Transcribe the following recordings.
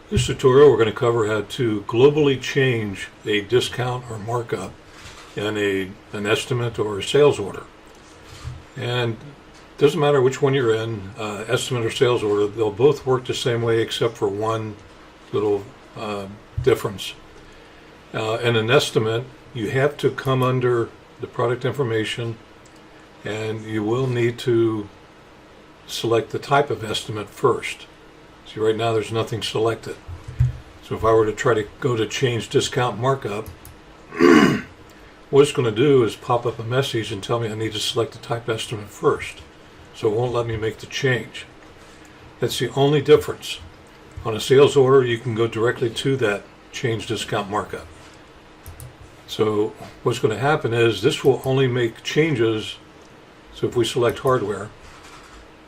This tutorial we're going to cover how to globally change a discount or markup in an estimate or a sales order. And it doesn't matter which one you're in, estimate or sales order, they'll both work the same way except for one little difference. In an estimate, you have to come under the product information, and you will need to select the type of estimate first. See, right now there's nothing selected. So if I were to try to go to change discount markup, what it's going to do is pop up a message and tell me I need to select the type estimate first. So it won't let me make the change. That's the only difference. On a sales order, you can go directly to that change discount markup. So what's going to happen is this will only make changes. So if we select hardware,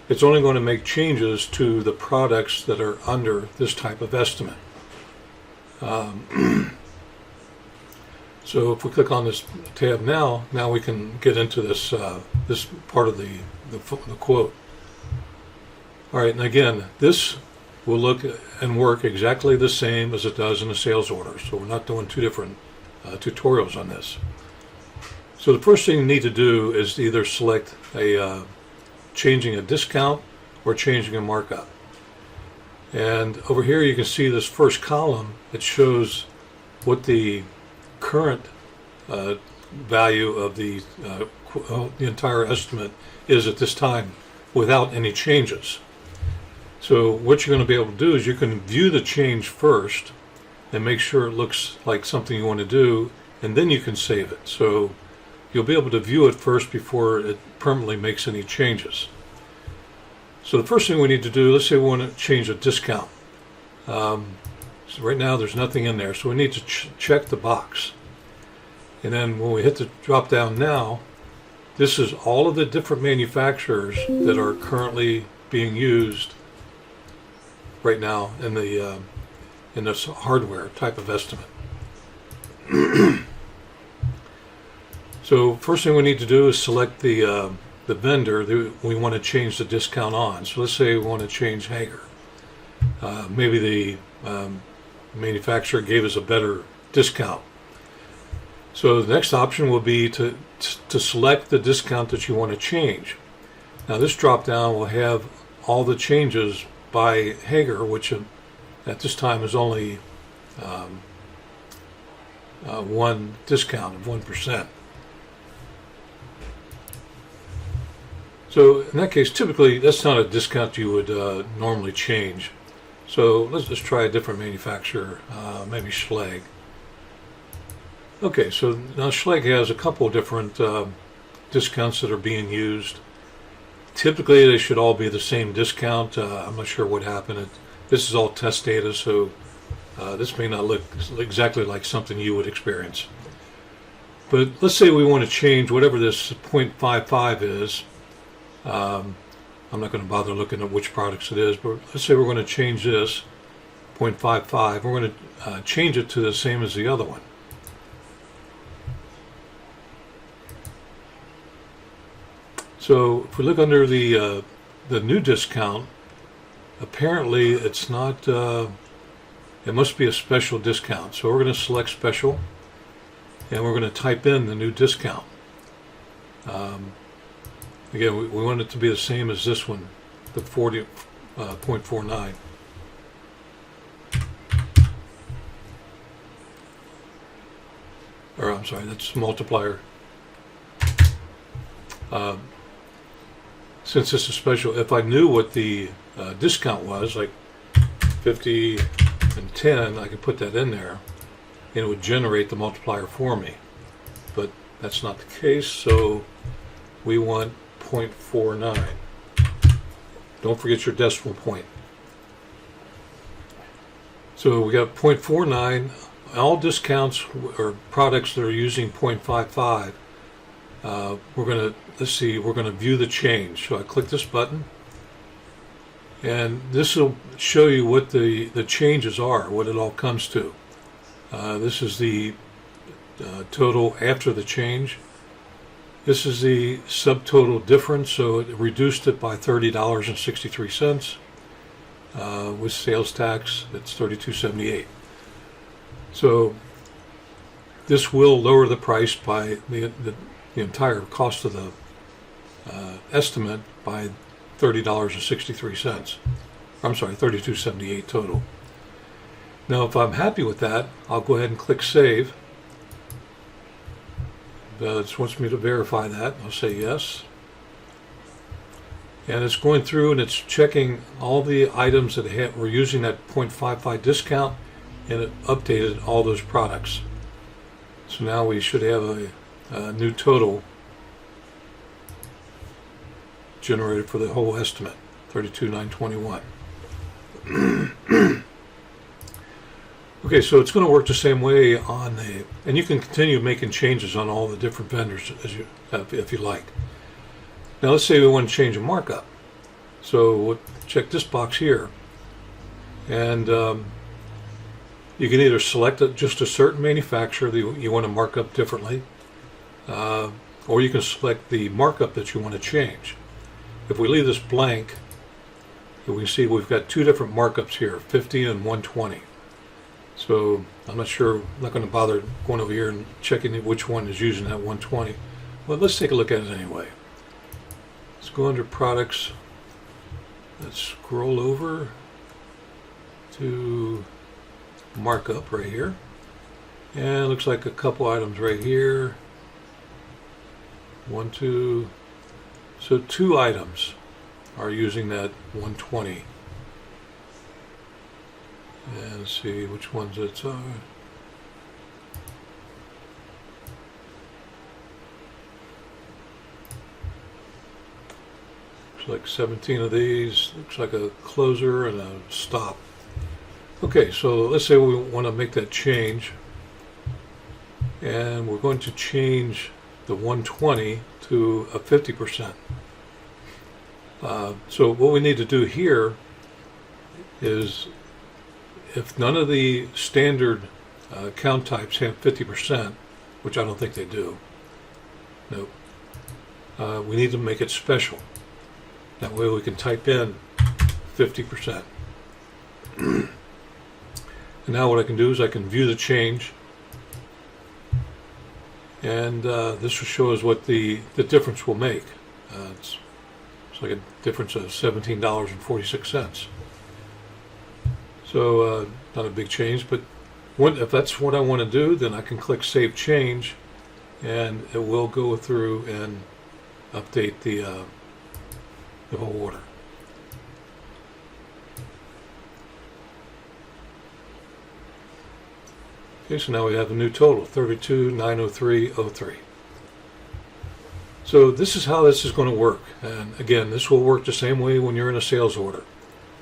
it's only going to make changes to the products that are under this type of estimate. So if we click on this tab now we can get into this this part of the quote. All right, and again, this will look and work exactly the same as it does in a sales order. So we're not doing two different tutorials on this. So the first thing you need to do is either select a changing a discount or changing a markup. And over here you can see this first column. It shows what the current value of the entire estimate is at this time without any changes. So what you're going to be able to do is you can view the change first and make sure it looks like something you want to do, and then you can save it. So you'll be able to view it first before it permanently makes any changes. So the first thing we need to do, let's say we want to change a discount. So right now there's nothing in there, so we need to check the box. And then when we hit the drop down now, this is all of the different manufacturers that are currently being used right now in the in this hardware type of estimate. So first thing we need to do is select the vendor that we want to change the discount on. So let's say we want to change Hager. Maybe the manufacturer gave us a better discount. So the next option will be to select the discount that you want to change. Now this drop down will have all the changes by Hager, which at this time is only one discount of 1%. So in that case, typically that's not a discount you would normally change. So let's just try a different manufacturer, maybe Schlage. Okay, so now Schlage has a couple of different discounts that are being used. Typically they should all be the same discount. I'm not sure what happened. This is all test data, so this may not look exactly like something you would experience. But let's say we want to change whatever this 0.55 is. I'm not going to bother looking at which products it is, but let's say we're going to change this 0.55. We're going to change it to the same as the other one. So if we look under the new discount, apparently it's not, it must be a special discount. So we're going to select special, and we're going to type in the new discount. Again, we want it to be the same as this one, the 40.49. Or I'm sorry, that's multiplier. Since this is special, if I knew what the discount was, like 50 and 10, I could put that in there and it would generate the multiplier for me. But that's not the case, so we want 0.49. Don't forget your decimal point. So we got 0.49. All discounts or products that are using 0.55, we're going to view the change. So I click this button, and this will show you what the changes are, what it all comes to. This is the total after the change. This is the subtotal difference, so it reduced it by $30.63. with sales tax, it's $32.78. So this will lower the price by the entire cost of the estimate by $30.63. I'm sorry, $32.78 total. Now, if I'm happy with that, I'll go ahead and click Save. It just wants me to verify that. I'll say yes. And it's going through and it's checking all the items that were using that 0.55 discount, and it updated all those products. So now we should have a new total generated for the whole estimate, $32,921. Okay, so it's going to work the same way on and you can continue making changes on all the different vendors if you like. Now let's say we want to change a markup. So we'll check this box here, and you can either select just a certain manufacturer that you want to mark up differently, or you can select the markup that you want to change. If we leave this blank, we can see we've got two different markups here, 50 and 120. So I'm not going to bother going over here and checking which one is using that 120. Well, let's take a look at it anyway. Let's go under products. Let's scroll over to markup right here. And it looks like a couple items right here. 1, 2. So 2 items are using that 120. And let's see which ones it's on. Looks like 17 of these. Looks like a closer and a stop. Okay, so let's say we want to make that change. And we're going to change the 120 to a 50%. So what we need to do here is, if none of the standard count types have 50%, which I don't think they do, nope, we need to make it special. That way we can type in 50%. And now what I can do is I can view the change, and this will show us what the difference will make. It's like a difference of $17.46. So not a big change, but if that's what I want to do, then I can click Save Change, and it will go through and update the whole order. Okay, so now we have a new total, $32,903.03. So this is how this is going to work. And again, this will work the same way when you're in a sales order.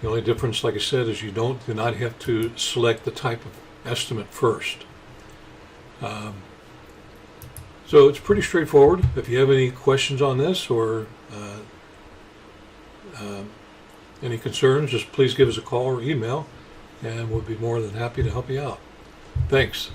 The only difference, like I said, is you do not have to select the type of estimate first. So it's pretty straightforward. If you have any questions on this or any concerns, just please give us a call or email, and we'll be more than happy to help you out. Thanks.